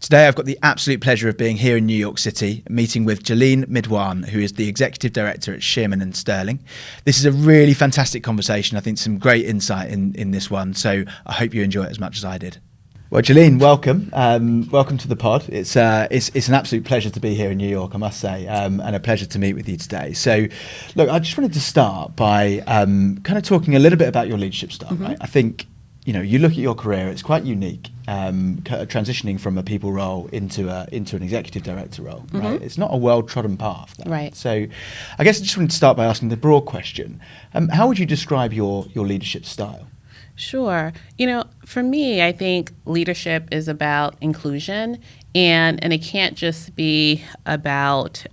Today, I've got the absolute pleasure of being here in New York City, meeting with Geline Midouin, who is the Executive Director at Shearman & Sterling. This is a really fantastic conversation. I think some great insight in this one, so I hope you enjoy it as much as I did. Well, Geline, welcome. Welcome to the pod. It's an absolute pleasure to be here in New York, I must say, and a pleasure to meet with you today. So, look, I just wanted to start by kind of talking a little bit about your leadership style, right? I think, you look at your career, it's quite unique, transitioning from a people role into an executive director role, right? It's not a well-trodden path. Right. So I guess I just wanted to start by asking the broad question. How would you describe your leadership style? Sure. For me, I think leadership is about inclusion, and it can't just be about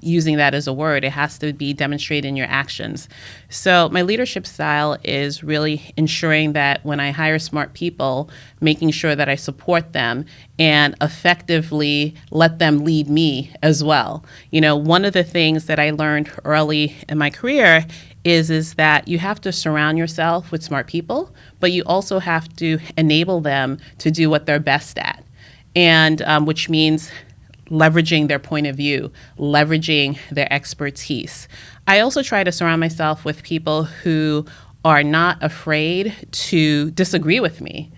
using that as a word. It has to be demonstrated in your actions. So my leadership style is really ensuring that when I hire smart people, making sure that I support them and effectively let them lead me as well. One of the things that I learned early in my career is that you have to surround yourself with smart people, but you also have to enable them to do what they're best at, and which means leveraging their point of view, leveraging their expertise. I also try to surround myself with people who are not afraid to disagree with me.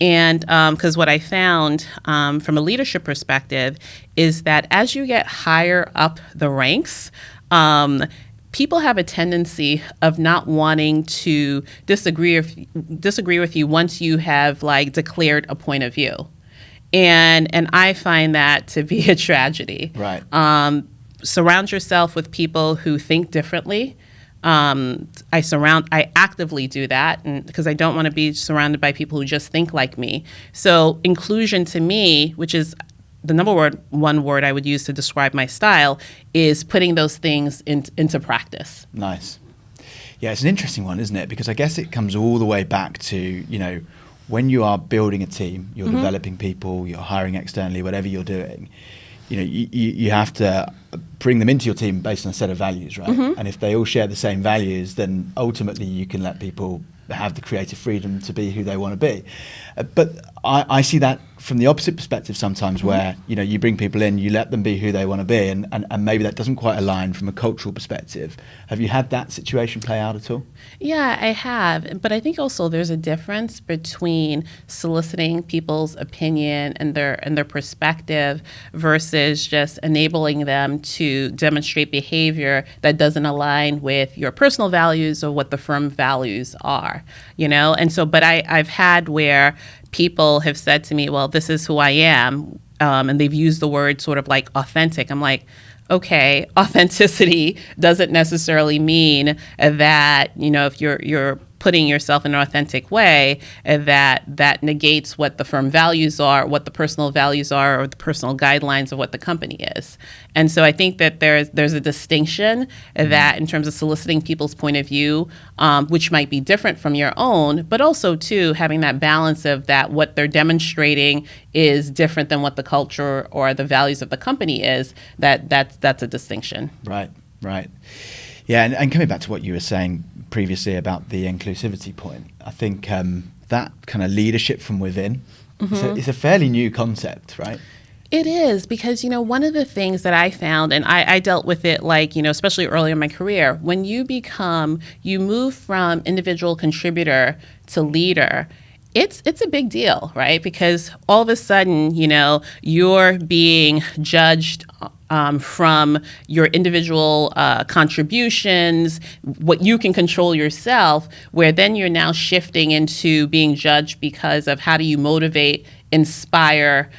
And because what I found from a leadership perspective is that as you get higher up the ranks, people have a tendency of not wanting to disagree with you once you have declared a point of view, and I find that to be a tragedy. Right. Surround yourself with people who think differently. I actively do that, because I don't want to be surrounded by people who just think like me. So inclusion to me, which is the one word I would use to describe my style, is putting those things into practice. Nice. Yeah, it's an interesting one, isn't it? Because I guess it comes all the way back to, when you are building a team, you're developing people, you're hiring externally, whatever you're doing, you have to bring them into your team based on a set of values, right? And if they all share the same values, then ultimately you can let people have the creative freedom to be who they want to be. But I see that from the opposite perspective sometimes, where you bring people in, you let them be who they want to be, and maybe that doesn't quite align from a cultural perspective. Have you had that situation play out at all? Yeah, I have. But I think also there's a difference between soliciting people's opinion and their perspective versus just enabling them to demonstrate behavior that doesn't align with your personal values or what the firm values are. And so, but I've had where people have said to me, well, this is who I am, and they've used the word sort of like authentic. I'm like, okay, authenticity doesn't necessarily mean that, if you're putting yourself in an authentic way, that negates what the firm values are, what the personal values are, or the personal guidelines of what the company is. And so I think that there's a distinction that in terms of soliciting people's point of view, which might be different from your own, but also too having that balance of that what they're demonstrating is different than what the culture or the values of the company is. That's a distinction. Right. Yeah, and coming back to what you were saying previously about the inclusivity point, I think that kind of leadership from within is a fairly new concept, right? It is, because, one of the things that I found, and I dealt with it especially early in my career, when you move from individual contributor to leader, it's a big deal, right? Because all of a sudden, you're being judged from your individual contributions, what you can control yourself, where then you're now shifting into being judged because of how do you motivate, inspire,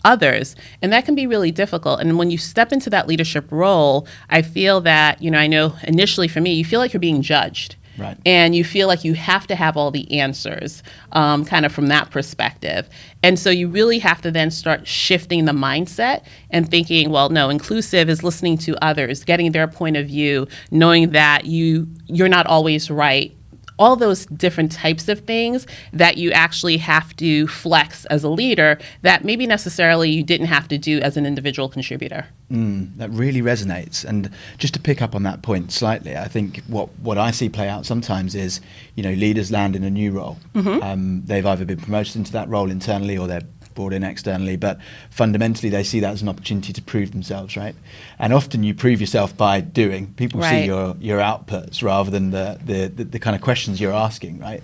others. And that can be really difficult. And when you step into that leadership role, I feel that, I know initially for me, you feel like you're being judged. Right. And you feel like you have to have all the answers, kind of from that perspective. And so you really have to then start shifting the mindset and thinking, well, no, inclusive is listening to others, getting their point of view, knowing that you're not always right. All those different types of things that you actually have to flex as a leader that maybe necessarily you didn't have to do as an individual contributor. That really resonates. And just to pick up on that point slightly, I think what I see play out sometimes is, leaders land in a new role. They've either been promoted into that role internally, or they're brought in externally, but fundamentally they see that as an opportunity to prove themselves, right? And often you prove yourself by doing. People see your outputs rather than the kind of questions you're asking, right?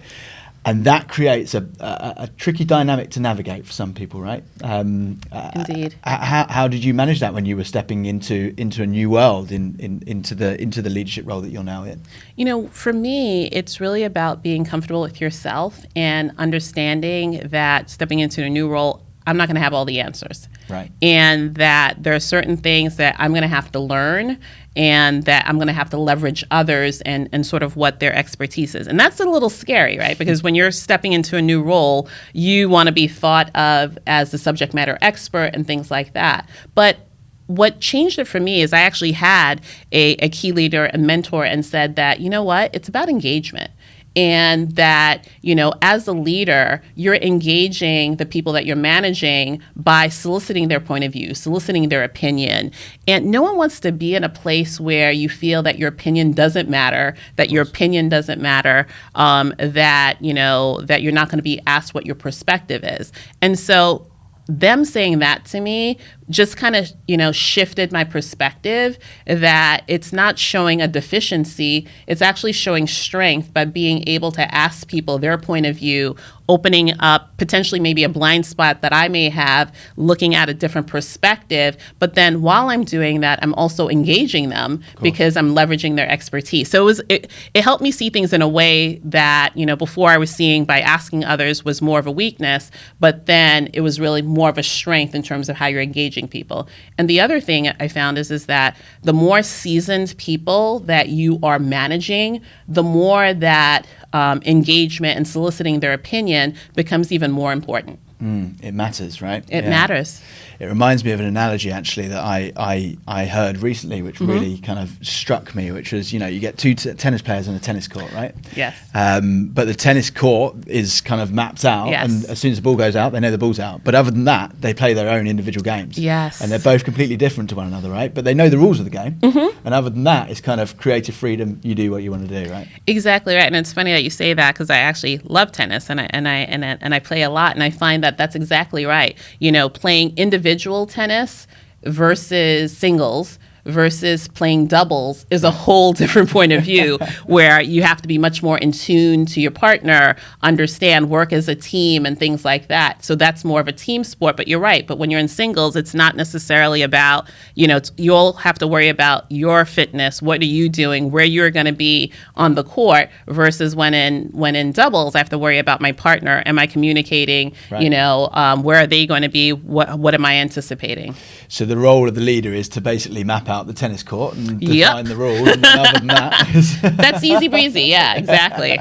And that creates a tricky dynamic to navigate for some people, right? Indeed. How did you manage that when you were stepping into a new world, into the leadership role that you're now in? You know, for me, it's really about being comfortable with yourself and understanding that stepping into a new role, I'm not going to have all the answers. Right. And that there are certain things that I'm going to have to learn, and that I'm going to have to leverage others and sort of what their expertise is. And that's a little scary, right? Because when you're stepping into a new role, you want to be thought of as the subject matter expert and things like that. But what changed it for me is I actually had a key leader and mentor and said that, you know what, it's about engagement. And that, you know, as a leader, you're engaging the people that you're managing by soliciting their point of view, soliciting their opinion. And no one wants to be in a place where you feel that your opinion doesn't matter, that your opinion doesn't matter, that, you know, that you're not going to be asked what your perspective is. And so them saying that to me just kind of, you know, shifted my perspective that it's not showing a deficiency, it's actually showing strength by being able to ask people their point of view, opening up potentially maybe a blind spot that I may have, looking at a different perspective. But then while I'm doing that, I'm also engaging them because I'm leveraging their expertise. So it helped me see things in a way that, you know, before I was seeing by asking others was more of a weakness, but then it was really more of a strength in terms of how you're engaging people. And the other thing I found is that the more seasoned people that you are managing, the more that engagement and soliciting their opinion becomes even more important. It matters, right? It matters. It reminds me of an analogy actually that I heard recently, which really kind of struck me, which was, you know, you get two tennis players on a tennis court, right? Yes. But the tennis court is kind of mapped out, and as soon as the ball goes out, they know the ball's out. But other than that, they play their own individual games. Yes. And they're both completely different to one another, right? But they know the rules of the game. And other than that, it's kind of creative freedom. You do what you want to do, right? Exactly right. And it's funny that you say that because I actually love tennis and I play a lot, and I find that that's exactly right. You know, playing individual tennis versus singles versus playing doubles is a whole different point of view where you have to be much more in tune to your partner, understand, work as a team and things like that. So that's more of a team sport, but you're right. But when you're in singles, it's not necessarily about, you know, you'll have to worry about your fitness, what are you doing, where you're going to be on the court versus when in doubles, I have to worry about my partner. Am I communicating, you know, where are they going to be? What am I anticipating? So the role of the leader is to basically map out the tennis court and define the rules, and then other than that that's easy breezy. Yeah, exactly.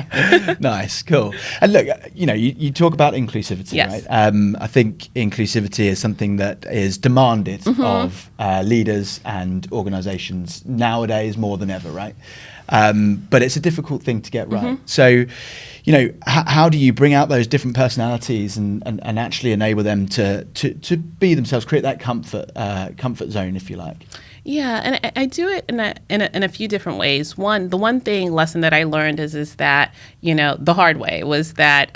Nice, cool. And look, you know, you talk about inclusivity, right? I think inclusivity is something that is demanded of leaders and organizations nowadays more than ever, right? But it's a difficult thing to get right. So, you know, how do you bring out those different personalities and actually enable them to be themselves, create that comfort zone, if you like? Yeah, and I do it in a few different ways. The one lesson that I learned is that, you know, the hard way was that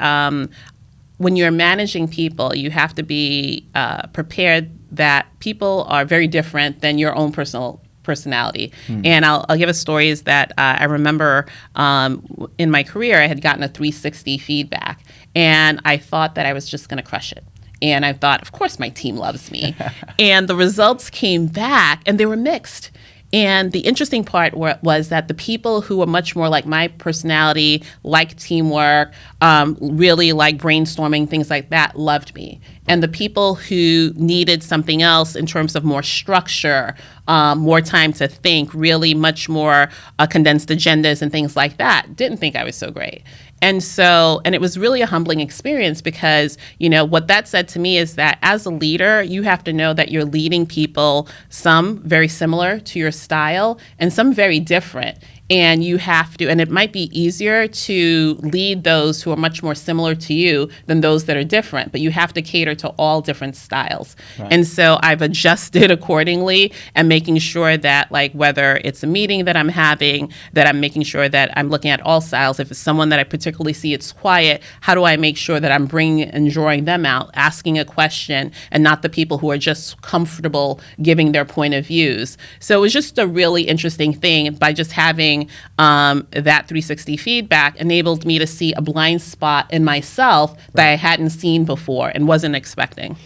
when you're managing people, you have to be prepared that people are very different than your own personality. And I'll give a story is that I remember in my career, I had gotten a 360 feedback, and I thought that I was just going to crush it. And I thought, of course, my team loves me. And the results came back, and they were mixed. And the interesting part was that the people who were much more like my personality, like teamwork, really like brainstorming, things like that, loved me. And the people who needed something else in terms of more structure, more time to think, really much more condensed agendas and things like that, didn't think I was so great. And it was really a humbling experience because, you know, what that said to me is that as a leader, you have to know that you're leading people, some very similar to your style and some very different. and you have to, and it might be easier to lead those who are much more similar to you than those that are different, but you have to cater to all different styles. Right. And so I've adjusted accordingly and making sure that, like, whether it's a meeting that I'm having, that I'm making sure that I'm looking at all styles. If it's someone that I particularly see it's quiet, how do I make sure that I'm bringing and drawing them out, asking a question, and not the people who are just comfortable giving their point of views. So it was just a really interesting thing. By just having that 360 feedback enabled me to see a blind spot in myself that I hadn't seen before and wasn't expecting.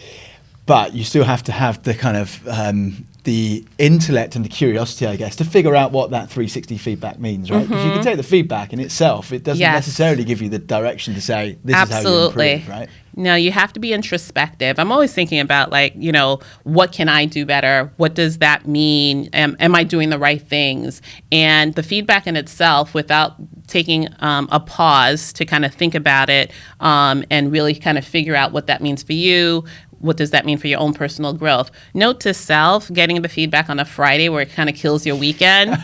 But you still have to have the kind of the intellect and the curiosity, I guess, to figure out what that 360 feedback means, right? Because you can take the feedback in itself. It doesn't necessarily give you the direction to say, this is how you improve, right? No, you have to be introspective. I'm always thinking about, like, you know, what can I do better? What does that mean? Am I doing the right things? And the feedback in itself, without taking a pause to kind of think about it and really kind of figure out what that means for you. What does that mean for your own personal growth? Note to self, getting the feedback on a Friday where it kind of kills your weekend.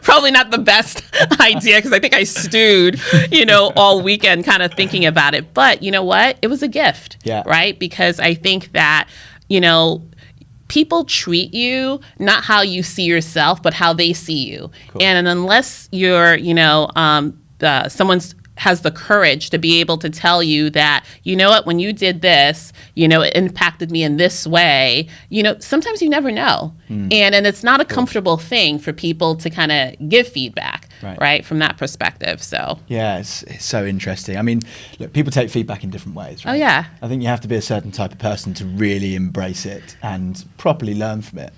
Probably not the best idea, because I think I stewed, you know, all weekend kind of thinking about it. But you know what? It was a gift, right? Because I think that, you know, people treat you not how you see yourself, but how they see you. Cool. And unless you're, you know, someone's has the courage to be able to tell you that, you know what, when you did this, you know, it impacted me in this way, you know, sometimes you never know. And it's not a comfortable thing for people to kind of give feedback, right, from that perspective. So yeah, it's so interesting. I mean, look, people take feedback in different ways, right? Oh, yeah. I think you have to be a certain type of person to really embrace it and properly learn from it.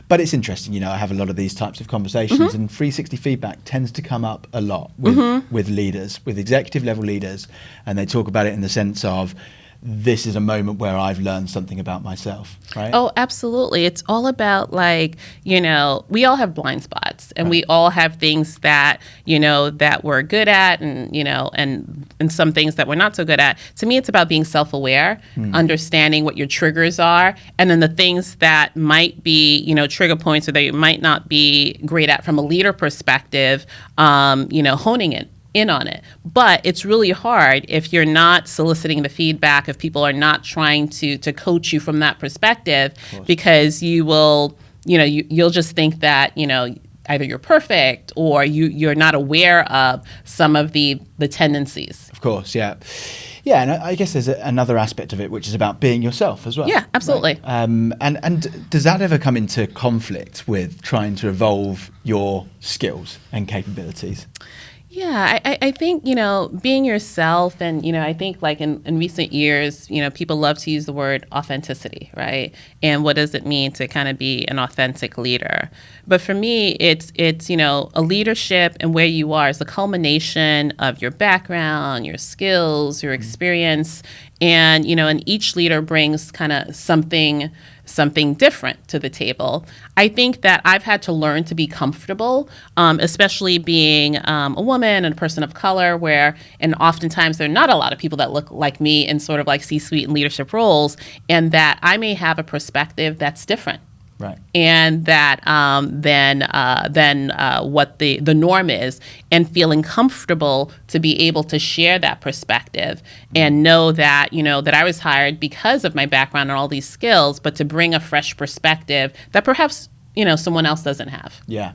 But it's interesting, you know, I have a lot of these types of conversations, and 360 feedback tends to come up a lot with leaders, with executive level leaders, and they talk about it in the sense of, this is a moment where I've learned something about myself, right? Oh, absolutely. It's all about, like, you know, we all have blind spots, and we all have things that, you know, that we're good at, and, you know, and some things that we're not so good at. To me, it's about being self-aware, understanding what your triggers are, and then the things that might be, you know, trigger points, or that you might not be great at from a leader perspective, you know, honing it in on it. But it's really hard if you're not soliciting the feedback, if people are not trying to coach you from that perspective, because you will, you know, you'll just think that, you know, either you're perfect or you're not aware of some of the tendencies. Of course, yeah. Yeah, and I guess there's another aspect of it, which is about being yourself as well. Yeah, absolutely. Right? And does that ever come into conflict with trying to evolve your skills and capabilities? Yeah, I think, you know, being yourself, and, you know, I think, like, in recent years, you know, people love to use the word authenticity, right? And what does it mean to kind of be an authentic leader? But for me, it's you know, a leadership and where you are is the culmination of your background, your skills, your experience, and, you know, and each leader brings kind of something different to the table. I think that I've had to learn to be comfortable, especially being a woman and a person of color, and oftentimes there are not a lot of people that look like me in sort of like C-suite and leadership roles, and that I may have a perspective that's different. Right. And that than what the norm is, and feeling comfortable to be able to share that perspective and know that, you know, that I was hired because of my background and all these skills, but to bring a fresh perspective that perhaps, you know, someone else doesn't have. Yeah.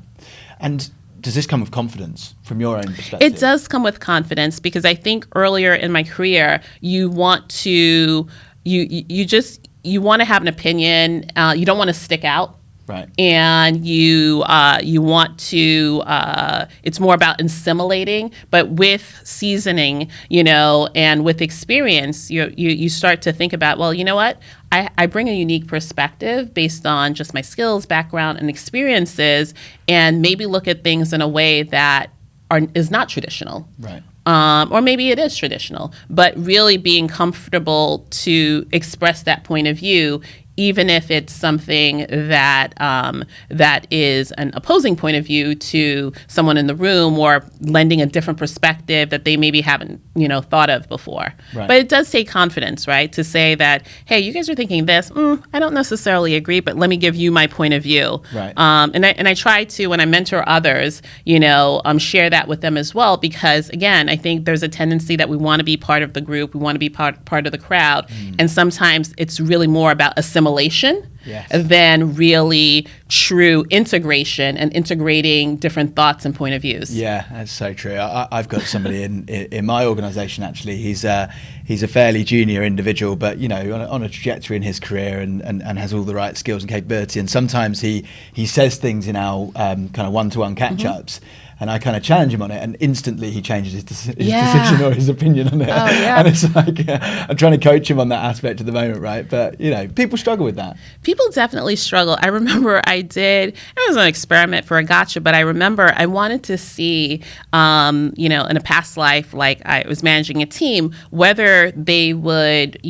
And does this come with confidence from your own perspective? It does come with confidence, because I think earlier in my career, you want to, you want to have an opinion. You don't want to stick out. Right. And you want to, it's more about assimilating, but with seasoning, you know, and with experience, you start to think about, well, you know what? I bring a unique perspective based on just my skills, background, and experiences, and maybe look at things in a way that is not traditional. Right. Or maybe it is traditional, but really being comfortable to express that point of view even if it's something that that is an opposing point of view to someone in the room, or lending a different perspective that they maybe haven't, thought of before. Right. But it does take confidence, right, to say that, hey, you guys are thinking this. I don't necessarily agree, but let me give you my point of view. Right. And I try to, when I mentor others, share that with them as well, because again, I think there's a tendency that we want to be part of the group, we want to be part of the crowd, and sometimes it's really more about assimilation Yes. than really true integration and integrating different thoughts and point of views. Yeah, that's so true. I've got somebody in my organisation, actually. He's a fairly junior individual, but on a trajectory in his career and has all the right skills and capability. And sometimes he says things in our kind of one-to-one catch-ups. And I kind of challenge him on it, and instantly he changes his decision or his opinion on it. Oh, yeah. And it's like, I'm trying to coach him on that aspect at the moment, right? But, people struggle with that. People definitely struggle. I remember it was an experiment for a gotcha, but I remember I wanted to see, in a past life, like I was managing a team, whether they would,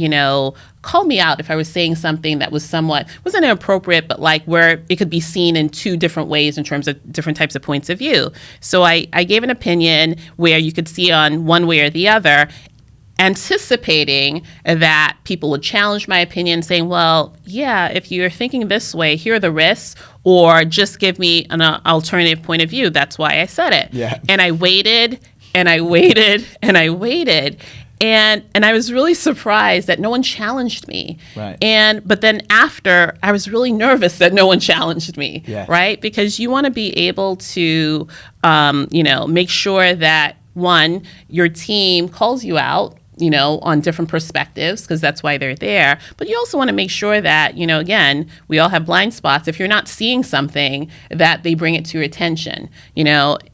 call me out if I was saying something that wasn't inappropriate, but like where it could be seen in two different ways in terms of different types of points of view. So I gave an opinion where you could see on one way or the other, anticipating that people would challenge my opinion, saying, well, yeah, if you're thinking this way, here are the risks, or just give me an alternative point of view. That's why I said it. Yeah. And I waited, and I waited, and I waited. And I was really surprised that no one challenged me. Right. But then after, I was really nervous that no one challenged me. Yeah. Right? Because you want to be able to, make sure that, one, your team calls you out, on different perspectives, because that's why they're there. But you also want to make sure that, again, we all have blind spots. If you're not seeing something, that they bring it to your attention.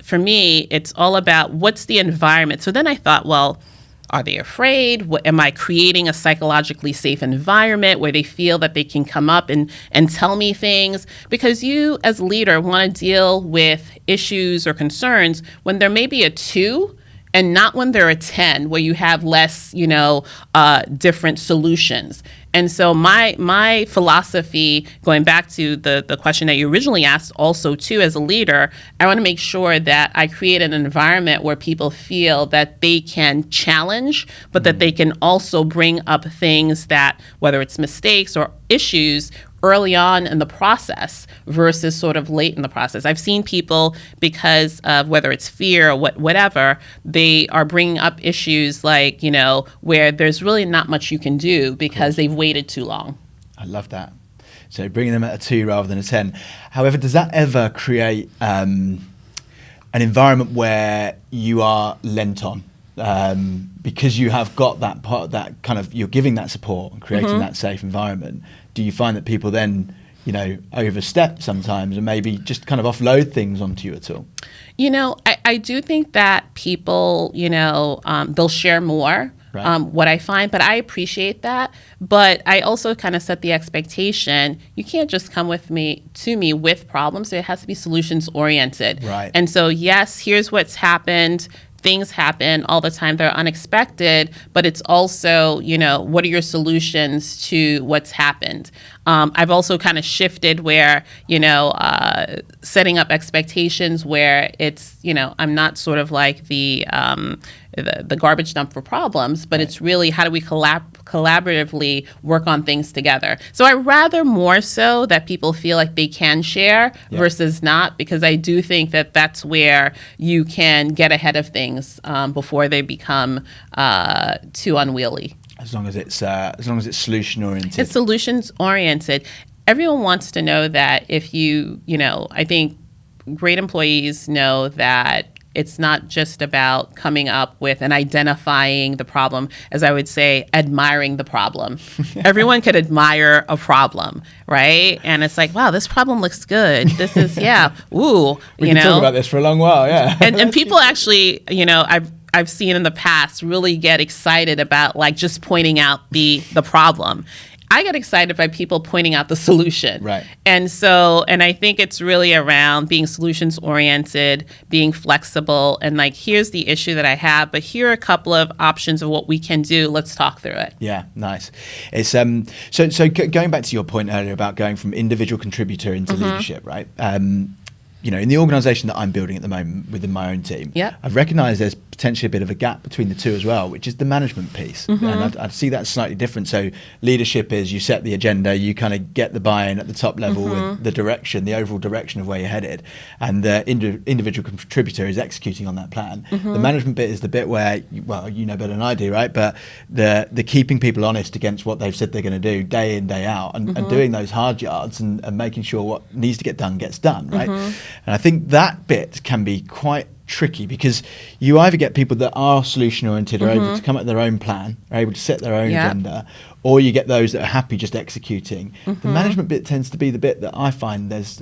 For me, it's all about what's the environment. So then I thought, well, are they afraid? Am I creating a psychologically safe environment where they feel that they can come up and tell me things? Because you, as a leader, want to deal with issues or concerns when there may be a 2 and not when there are 10, where you have less, different solutions. And so my philosophy, going back to the question that you originally asked, also too, as a leader, I want to make sure that I create an environment where people feel that they can challenge, but that they can also bring up things that, whether it's mistakes or issues, early on in the process versus sort of late in the process. I've seen people, because of whether it's fear or whatever, they are bringing up issues like, where there's really not much you can do because they've waited too long. I love that. So bringing them at a 2 rather than a 10. However, does that ever create an environment where you are lent on? Because you have got that part, that kind of, you're giving that support and creating that safe environment. Do you find that people then, overstep sometimes and maybe just kind of offload things onto you at all? I do think that people, they'll share more. Right. What I find, but I appreciate that. But I also kind of set the expectation, you can't just come to me with problems. It has to be solutions oriented. Right. And so, yes, here's what's happened. Things happen all the time. They're unexpected, but it's also, what are your solutions to what's happened? I've also kind of shifted where, setting up expectations where it's, I'm not sort of like the garbage dump for problems, but it's really how do we collaboratively work on things together. So I rather more so that people feel like they can share versus not, because I do think that that's where you can get ahead of things before they become too unwieldy. As long as it's solution oriented. It's solutions oriented. Everyone wants to know that if I think great employees know that it's not just about coming up with and identifying the problem, as I would say, admiring the problem. Everyone could admire a problem, right? And it's like, wow, this problem looks good. This is, ooh. We can talk about this for a long while, yeah. And people actually, I've seen in the past really get excited about like just pointing out the problem. I get excited by people pointing out the solution. Right. And I think it's really around being solutions oriented, being flexible, and like, here's the issue that I have, but here are a couple of options of what we can do. Let's talk through it. Yeah, nice. It's so going back to your point earlier about going from individual contributor into leadership, right? In the organisation that I'm building at the moment within my own team, I've recognised there's potentially a bit of a gap between the two as well, which is the management piece. And I see that slightly different. So leadership is you set the agenda, you kind of get the buy-in at the top level with the direction, the overall direction of where you're headed. And the individual contributor is executing on that plan. The management bit is the bit where, you know better than I do, right? But the keeping people honest against what they've said they're going to do day in, day out, and doing those hard yards and making sure what needs to get done gets done, right? And I think that bit can be quite tricky because you either get people that are solution oriented, are able to come up with their own plan, are able to set their own agenda, or you get those that are happy just executing. The management bit tends to be the bit that I find there's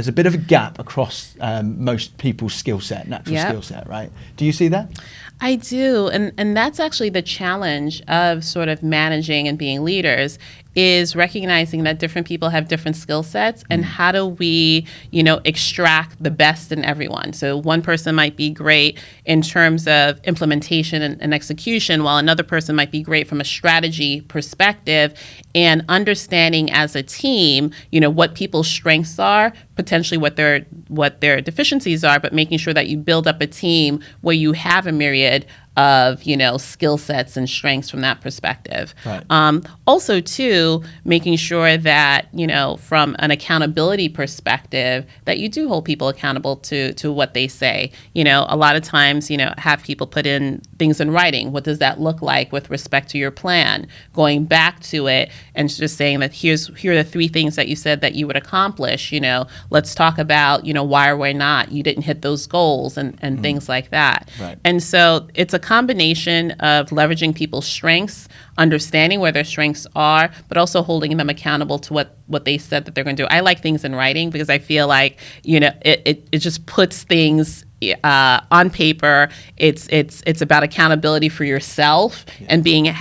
a bit of a gap across most people's skill set, natural skill set, right? Do you see that? I do, and that's actually the challenge of sort of managing and being leaders, is recognizing that different people have different skill sets, and how do we, extract the best in everyone. So one person might be great in terms of implementation and execution, while another person might be great from a strategy perspective, and understanding as a team, what people's strengths are, potentially what their deficiencies are, but making sure that you build up a team where you have a myriad of skill sets and strengths from that perspective. Right. Also, too, making sure that from an accountability perspective, that you do hold people accountable to what they say. A lot of times, have people put in things in writing. What does that look like with respect to your plan? Going back to it and just saying that here are the 3 things that you said that you would accomplish. Let's talk about why or why not you didn't hit those goals and things like that. Right. And so it's a combination of leveraging people's strengths, understanding where their strengths are, but also holding them accountable to what they said that they're going to do. I like things in writing because I feel like it just puts things on paper. It's about accountability for yourself and being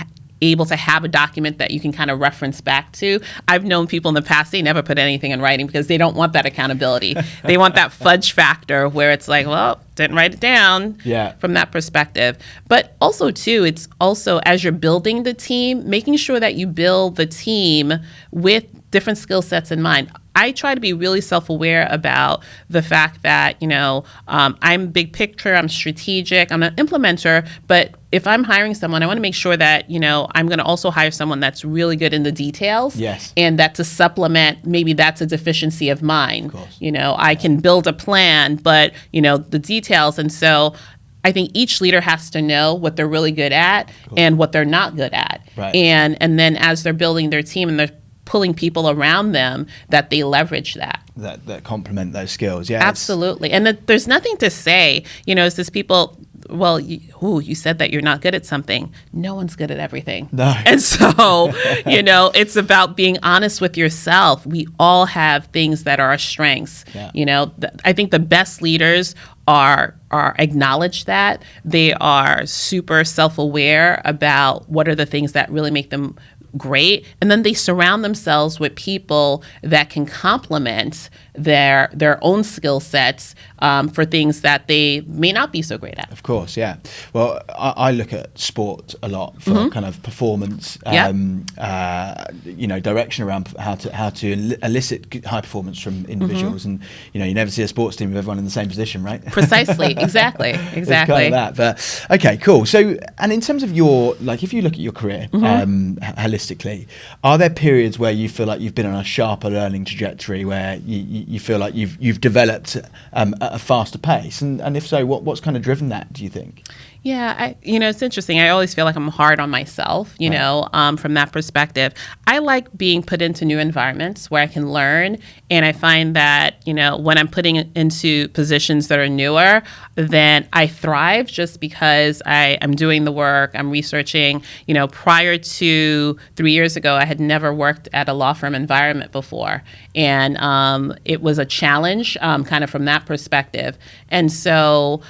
able to have a document that you can kind of reference back to. I've known people in the past, they never put anything in writing because they don't want that accountability. They want that fudge factor where it's like, well, didn't write it down from that perspective. But also, too, it's also as you're building the team, making sure that you build the team with different skill sets in mind. I try to be really self-aware about the fact that, I'm big picture, I'm strategic, I'm an implementer, but if I'm hiring someone, I want to make sure that, I'm going to also hire someone that's really good in the details. Yes. And that to supplement, maybe that's a deficiency of mine. Of course. I can build a plan, but, the details. And so I think each leader has to know what they're really good at and what they're not good at. Right. And then as they're building their team and they're pulling people around them, that they leverage that complement those skills. Yeah, absolutely. And there's nothing to say, it's this people, well, you said that you're not good at something. No one's good at everything. No. And so, it's about being honest with yourself. We all have things that are our strengths. Yeah. I think the best leaders are acknowledge that. They are super self-aware about what are the things that really make them great, and then they surround themselves with people that can complement their own skill sets for things that they may not be so great at. Of course, yeah. Well, I look at sport a lot for kind of performance, direction around how to elicit high performance from individuals, and you never see a sports team with everyone in the same position, right? Precisely, exactly. It's kind of that, but okay, cool. So, and in terms of your, like, if you look at your career holistically, are there periods where you feel like you've been on a sharper learning trajectory, where you feel like you've developed at a faster pace, and if so, what's kind of driven that, do you think? Yeah, it's interesting. I always feel like I'm hard on myself, from that perspective. I like being put into new environments where I can learn. And I find that, when I'm putting into positions that are newer, then I thrive just because I'm doing the work, I'm researching. Prior to 3 years ago, I had never worked at a law firm environment before. And it was a challenge kind of from that perspective. And so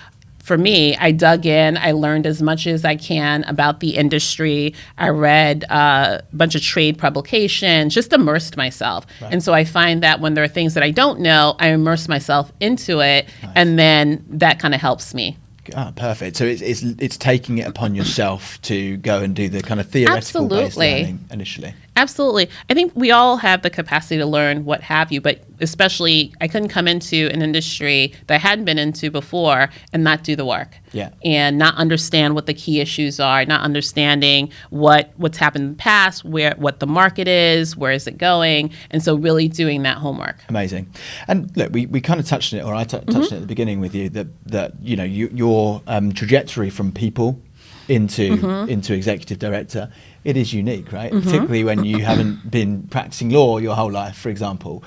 for me, I dug in. I learned as much as I can about the industry. I read a bunch of trade publications, just immersed myself. Right. And so I find that when there are things that I don't know, I immerse myself into it, nice. And then that kind of helps me. Ah, perfect. So it's taking it upon yourself to go and do the kind of theoretical based learning initially. Absolutely. I think we all have the capacity to learn what have you, but especially I couldn't come into an industry that I hadn't been into before and not do the work. Yeah. And not understand what the key issues are, not understanding what's happened in the past, what the market is, where is it going, and so really doing that homework. Amazing. And look, we kind of touched on it, or I touched on it at the beginning with you, that you know your trajectory from people into executive director, it is unique, right? Particularly when you haven't been practicing law your whole life, for example.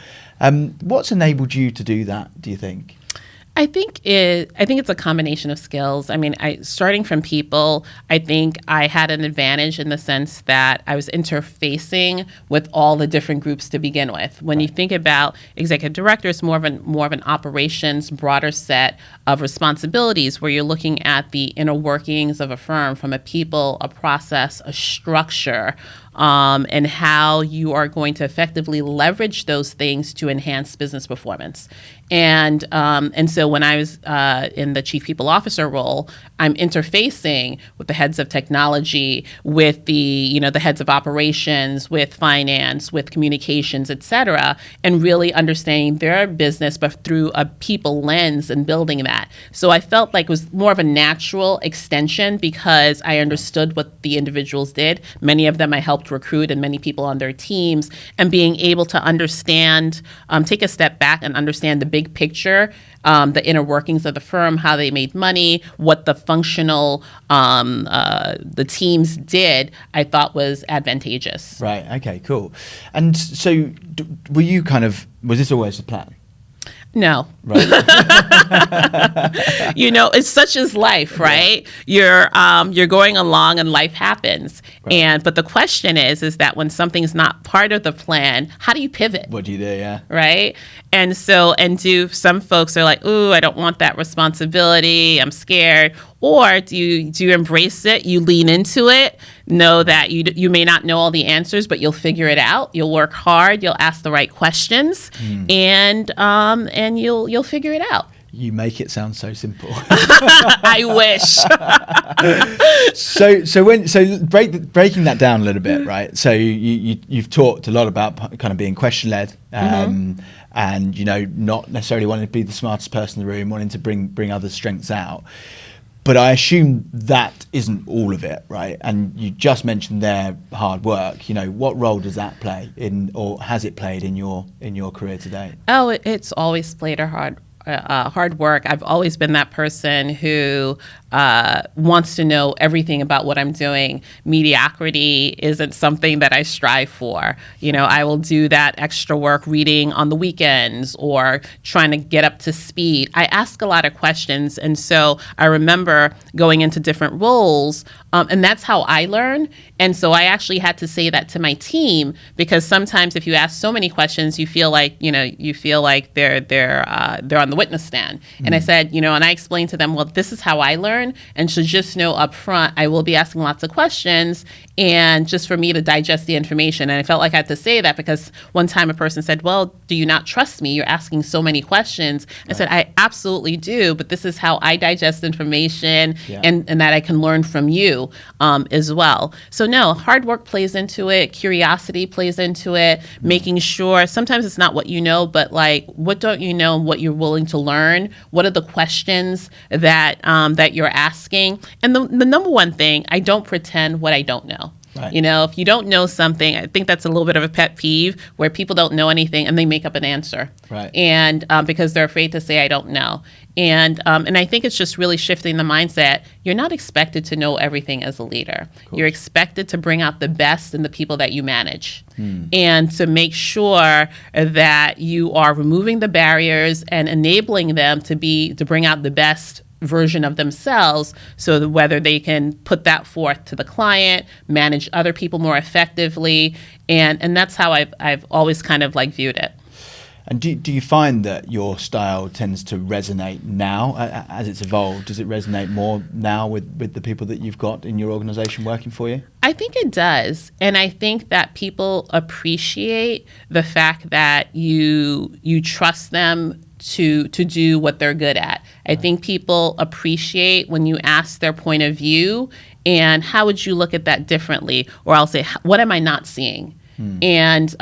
What's enabled you to do that, do you think? I think it's a combination of skills. I mean, starting from people, I think I had an advantage in the sense that I was interfacing with all the different groups to begin with. When you think about executive director, it's more of an operations, broader set of responsibilities where you're looking at the inner workings of a firm from a people, a process, a structure, and how you are going to effectively leverage those things to enhance business performance. And so when I was in the chief people officer role, I'm interfacing with the heads of technology, with the heads of operations, with finance, with communications, et cetera, and really understanding their business, but through a people lens and building that. So I felt like it was more of a natural extension because I understood what the individuals did. Many of them I helped recruit and many people on their teams, and being able to understand, take a step back and understand the big picture, the inner workings of the firm, how they made money, what the functional, the teams did, I thought was advantageous. Right. Okay, cool. And so was this always the plan? No. Right. It's such as life, right? Yeah. You're going along and life happens. Right. But the question is that when something's not part of the plan, how do you pivot? What do you do? Yeah. Right. And do some folks are like, ooh, I don't want that responsibility, I'm scared. Or do you embrace it? You lean into it, know that you may not know all the answers, but you'll figure it out. You'll work hard, you'll ask the right questions, and you'll figure it out. You make it sound so simple. I wish. Breaking that down a little bit, right? So you've talked a lot about kind of being question led, and not necessarily wanting to be the smartest person in the room, wanting to bring other strengths out. But I assume that isn't all of it, right? And you just mentioned their hard work. What role does that play or has it played in your career today? Oh, it's always played a hard work. I've always been that person who wants to know everything about what I'm doing. Mediocrity isn't something that I strive for. I will do that extra work reading on the weekends or trying to get up to speed. I ask a lot of questions. And so I remember going into different roles, and that's how I learn. And so I actually had to say that to my team, because sometimes if you ask so many questions, you feel like they're on the witness stand. And I said, and I explained to them, well, this is how I learn. And so just know up front, I will be asking lots of questions, and just for me to digest the information. And I felt like I had to say that because one time a person said, well, do you not trust me? You're asking so many questions. I said, I absolutely do, but this is how I digest information, and that I can learn from you as well. So no, hard work plays into it. Curiosity plays into it. Making sure, sometimes it's not what you know, but like, what don't you know and what you're willing to learn? What are the questions that you're asking? And the number one thing, I don't pretend what I don't know. Right. If you don't know something, I think that's a little bit of a pet peeve where people don't know anything and they make up an answer. Right. And because they're afraid to say, I don't know. And I think it's just really shifting the mindset. You're not expected to know everything as a leader. You're expected to bring out the best in the people that you manage, and to make sure that you are removing the barriers and enabling them to bring out the best version of themselves, so that whether they can put that forth to the client, manage other people more effectively, and that's how I've always kind of like viewed it. And do you find that your style tends to resonate now as it's evolved? Does it resonate more now with the people that you've got in your organization working for you? I think it does. And I think that people appreciate the fact that you trust them to do what they're good at. I think people appreciate when you ask their point of view and how would you look at that differently? Or I'll say, what am I not seeing? And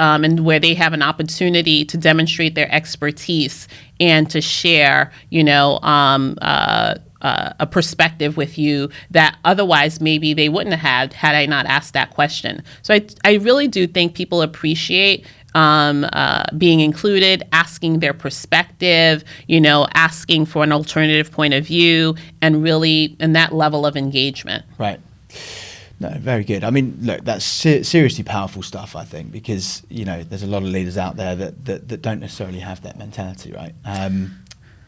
where they have an opportunity to demonstrate their expertise and to share, a perspective with you that otherwise maybe they wouldn't have had I not asked that question. So I really do think people appreciate being included, asking their perspective, asking for an alternative point of view, and really in that level of engagement. Right. No, very good. I mean, look, that's seriously powerful stuff, I think, because, there's a lot of leaders out there that don't necessarily have that mentality, right?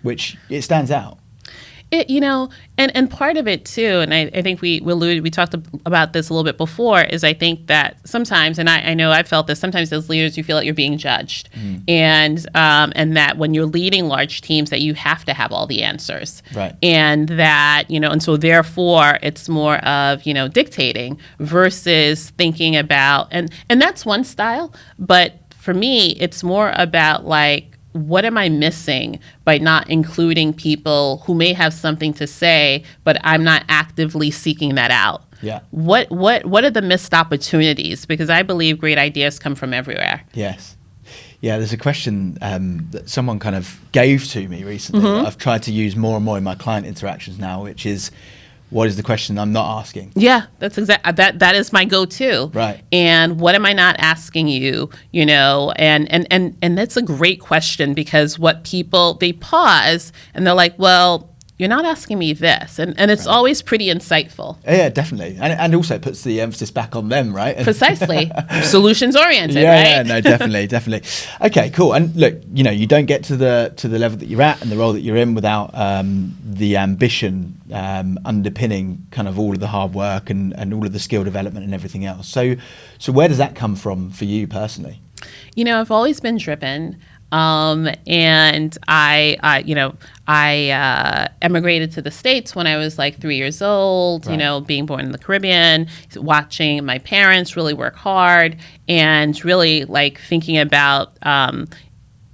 Which it stands out. And part of it too, and I think we talked about this a little bit before, is I think that sometimes, and I know I've felt this, sometimes as leaders you feel like you're being judged, and that when you're leading large teams that you have to have all the answers, right? And that and so therefore it's more of dictating versus thinking about, and that's one style, but for me it's more about like, what am I missing by not including people who may have something to say, but I'm not actively seeking that out? Yeah. What are the missed opportunities? Because I believe great ideas come from everywhere. Yes. Yeah, there's a question that someone kind of gave to me recently that I've tried to use more and more in my client interactions now, which is, what is the question I'm not asking? Yeah, that's that is my go-to. Right. And what am I not asking you? And that's a great question, because what people, they pause and they're like, well, you're not asking me this. And it's always pretty insightful. Yeah, definitely. And also puts the emphasis back on them, right? Precisely. Solutions oriented, right? Yeah, no, definitely. Okay, cool. And look, you don't get to the level that you're at and the role that you're in without the ambition underpinning kind of all of the hard work and all of the skill development and everything else. So where does that come from for you personally? I've always been driven. And I emigrated to the States when I was like 3 years old, right. Being born in the Caribbean, watching my parents really work hard, and really like thinking about,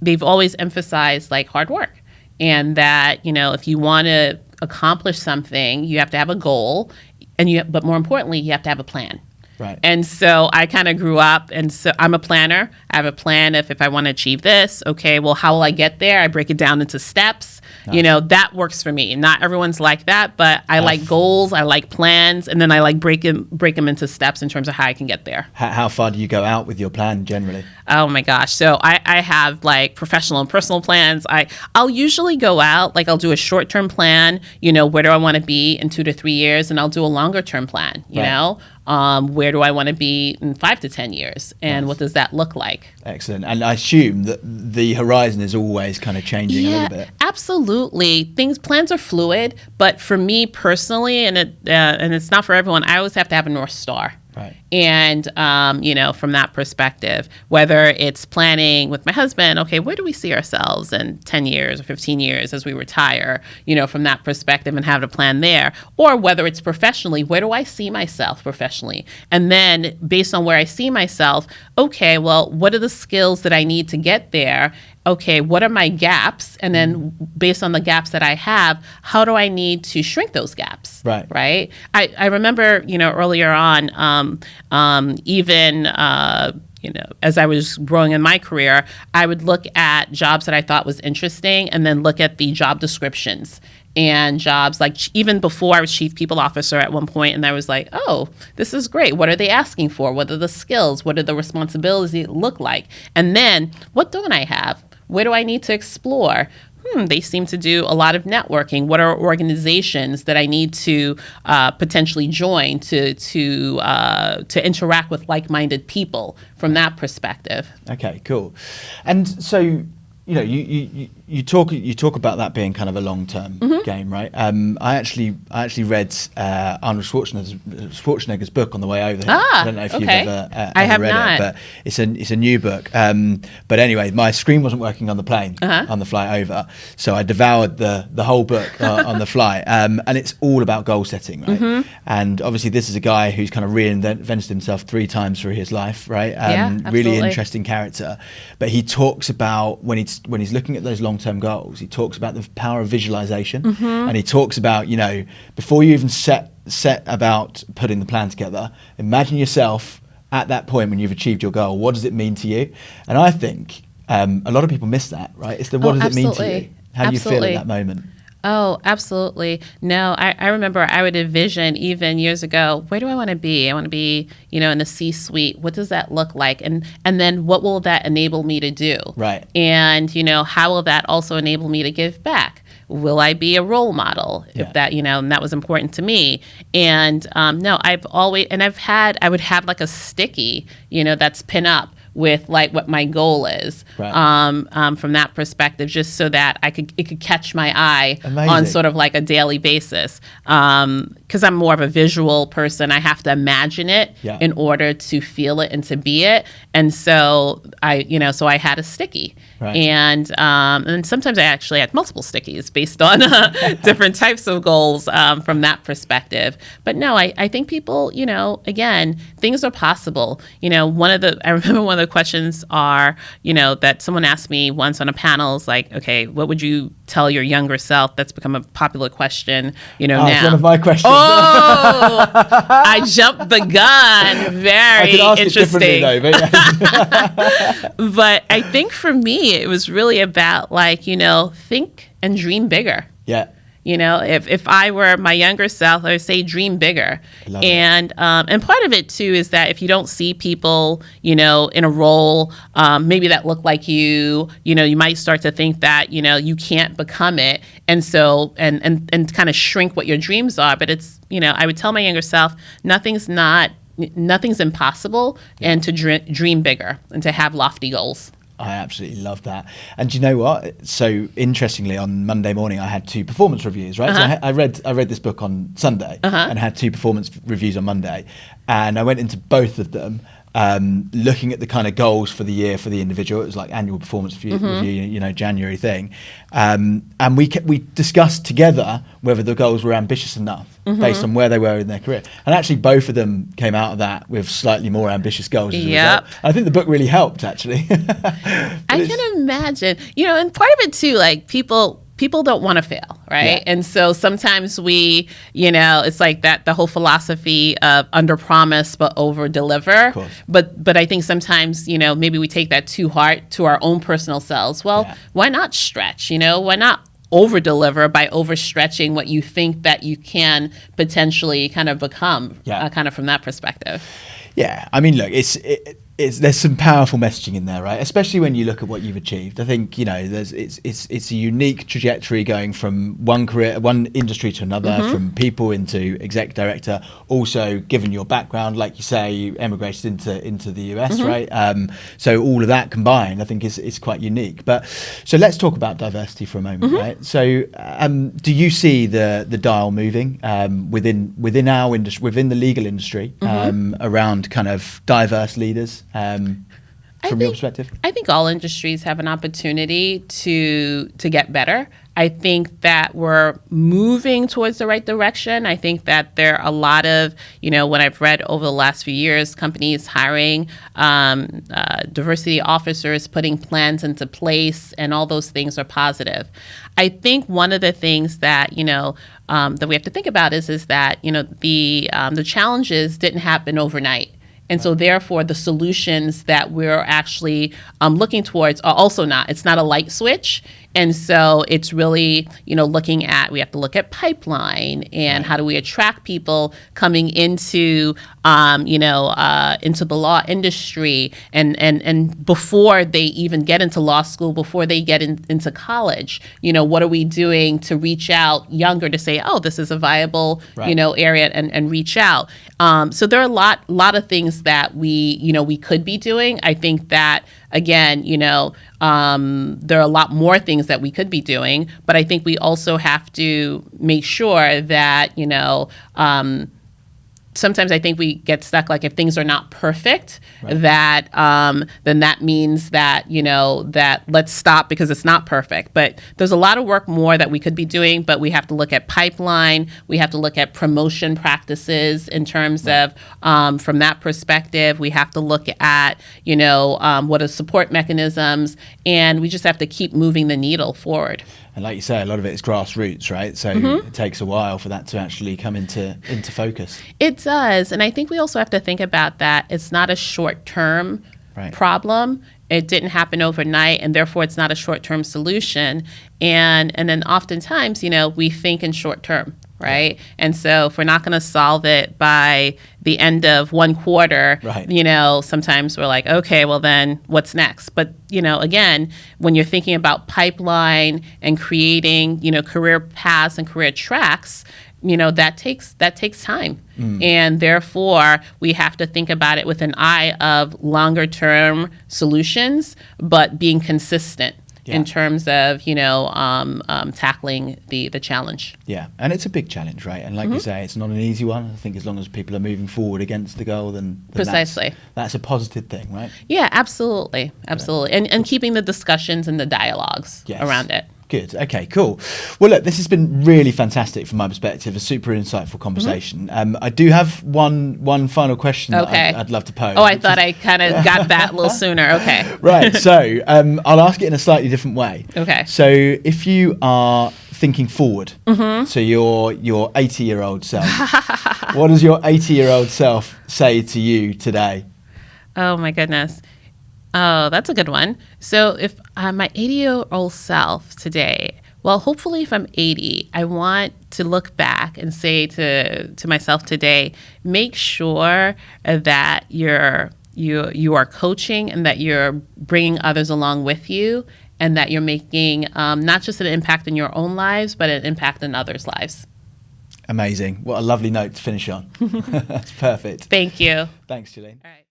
they've always emphasized like hard work, and that, if you want to accomplish something, you have to have a goal, but more importantly, you have to have a plan. Right. And so I kind of grew up, and so I'm a planner. I have a plan if I want to achieve this, okay, well, how will I get there? I break it down into steps. Nice. That works for me. Not everyone's like that, but I like goals, I like plans, and then I like break them into steps in terms of how I can get there. How far do you go out with your plan generally? Oh my gosh. So I have like professional and personal plans. I'll usually go out, like I'll do a short-term plan, where do I want to be in 2 to 3 years, and I'll do a longer-term plan, you know? Where do I want to be in 5 to 10 years? And what does that look like? Excellent. And I assume that the horizon is always kind of changing a little bit. Absolutely. Plans are fluid, but for me personally, and it's not for everyone, I always have to have a North Star. Right. And, from that perspective, whether it's planning with my husband, okay, where do we see ourselves in 10 years or 15 years as we retire, from that perspective, and have a plan there, or whether it's professionally, where do I see myself professionally? And then based on where I see myself, okay, well, what are the skills that I need to get there? Okay, what are my gaps? And then based on the gaps that I have, how do I need to shrink those gaps? Right. Right. I remember, earlier on, as I was growing in my career, I would look at jobs that I thought was interesting and then look at the job descriptions and jobs, like even before I was chief people officer at one point, and I was like, oh, this is great. What are they asking for? What are the skills? What are the responsibilities look like? And then what don't I have? Where do I need to explore? They seem to do a lot of networking. What are organizations that I need to potentially join to interact with like-minded people from that perspective? Okay, cool. And so, you you talk about that being kind of a long-term game, right? I actually read Arnold Schwarzenegger's book on the way over here. I don't know if you've ever read it, but it's a new book. But anyway, my screen wasn't working on the plane on the flight over, so I devoured the whole book on the flight. And it's all about goal setting, right? And obviously, this is a guy who's kind of reinvented himself 3 times through his life, right? Really interesting character. But he talks about when he's looking at those long-term goals, he talks about the power of visualization, and he talks about, before you even set about putting the plan together, imagine yourself at that point when you've achieved your goal. What does it mean to you? And I think a lot of people miss that, right? It's what does it mean to you? How do you feel at that moment? Oh, absolutely. No, I remember I would envision even years ago, where do I want to be? I want to be, in the C-suite. What does that look like? And then what will that enable me to do? Right. And, how will that also enable me to give back? Will I be a role model? If that, and that was important to me. And no, I've always, and I would have like a sticky, that's pin up with like what my goal is, from that perspective, just so that it could catch my eye on sort of like a daily basis. Because I'm more of a visual person, I have to imagine it in order to feel it and to be it. And so I had a sticky, and sometimes I actually had multiple stickies based on different types of goals from that perspective. But no, I think people, again, things are possible. I remember one of the questions are, that someone asked me once on a panel is like, okay, what would you tell your younger self? That's become a popular question, now. It's one of my questions. Oh, I jumped the gun. Very interesting. It though, but I think for me, it was really about like, think and dream bigger. Yeah. If I were my younger self, I would say dream bigger. And part of it too is that if you don't see people, in a role, maybe that look like you might start to think that, you can't become it. And so, and kind of shrink what your dreams are. But it's, I would tell my younger self, nothing's impossible, and to dream bigger and to have lofty goals. I absolutely love that. And do you know what? So interestingly, on Monday morning, I had 2 performance reviews, right? So I read this book on Sunday and had 2 performance reviews on Monday. And I went into both of them looking at the kind of goals for the year for the individual. It was like annual performance review, January thing. And we discussed together whether the goals were ambitious enough based on where they were in their career. And actually both of them came out of that with slightly more ambitious goals as a result. I think the book really helped, actually. I can imagine. And part of it too, like people don't want to fail, right? Yeah. And so sometimes we, it's like that, the whole philosophy of under promise but over deliver. But I think sometimes, maybe we take that too hard to our own personal selves. Well, why not stretch? Why not over deliver by overstretching what you think that you can potentially kind of become, kind of from that perspective. Yeah, I mean, look, there's some powerful messaging in there, right? Especially when you look at what you've achieved. I think it's a unique trajectory going from one industry to another, from people into exec director. Also, given your background, like you say, you emigrated into the US, right? So all of that combined, I think is quite unique. But so let's talk about diversity for a moment, right? So do you see the dial moving within our industry, within the legal industry, around kind of diverse leaders? From your perspective? I think all industries have an opportunity to get better. I think that we're moving towards the right direction. I think that there are a lot of, what I've read over the last few years, companies hiring diversity officers, putting plans into place, and all those things are positive. I think one of the things that, that we have to think about is that, the challenges didn't happen overnight. And so therefore, the solutions that we're actually looking towards are also it's not a light switch. And so it's really, looking at, we have to look at pipeline and how do we attract people coming into, into the law industry and before they even get into law school, before they get into college, what are we doing to reach out younger to say, oh, this is a viable, area and reach out. So there are a lot of things things that we could be doing. I think that, again, there are a lot more things that we could be doing, but I think we also have to make sure that, sometimes I think we get stuck, like if things are not perfect, that then that means that, that let's stop because it's not perfect. But there's a lot of work more that we could be doing, but we have to look at pipeline. We have to look at promotion practices in terms of, from that perspective, we have to look at, what are support mechanisms, and we just have to keep moving the needle forward. And like you say, a lot of it is grassroots, right? So it takes a while for that to actually come into focus. It does. And I think we also have to think about that. It's not a short-term problem. It didn't happen overnight, and therefore it's not a short-term solution. And then oftentimes, we think in short-term, right? Yeah. And so if we're not going to solve it by the end of one quarter, sometimes we're like, okay, well then what's next? But, again, when you're thinking about pipeline and creating, career paths and career tracks, that takes time. And therefore, we have to think about it with an eye of longer term solutions, but being consistent in terms of, tackling the challenge. Yeah, and it's a big challenge, right? And like you say, it's not an easy one. I think as long as people are moving forward against the goal, then precisely that's a positive thing, right? Yeah, absolutely. And keeping the discussions and the dialogues around it. Good. Okay, cool. Well, look, this has been really fantastic from my perspective, a super insightful conversation. I do have one final question that I'd love to pose. Oh, I thought I kind of got that a little sooner. Okay. Right. So I'll ask it in a slightly different way. Okay. So if you are thinking forward to your 80-year-old self, what does your 80-year-old self say to you today? Oh, my goodness. Oh, that's a good one. So if my 80-year-old self today, well, hopefully if I'm 80, I want to look back and say to myself today, make sure that you are coaching and that you're bringing others along with you, and that you're making not just an impact in your own lives, but an impact in others' lives. Amazing. What a lovely note to finish on. That's perfect. Thank you. Thanks, Geline. All right.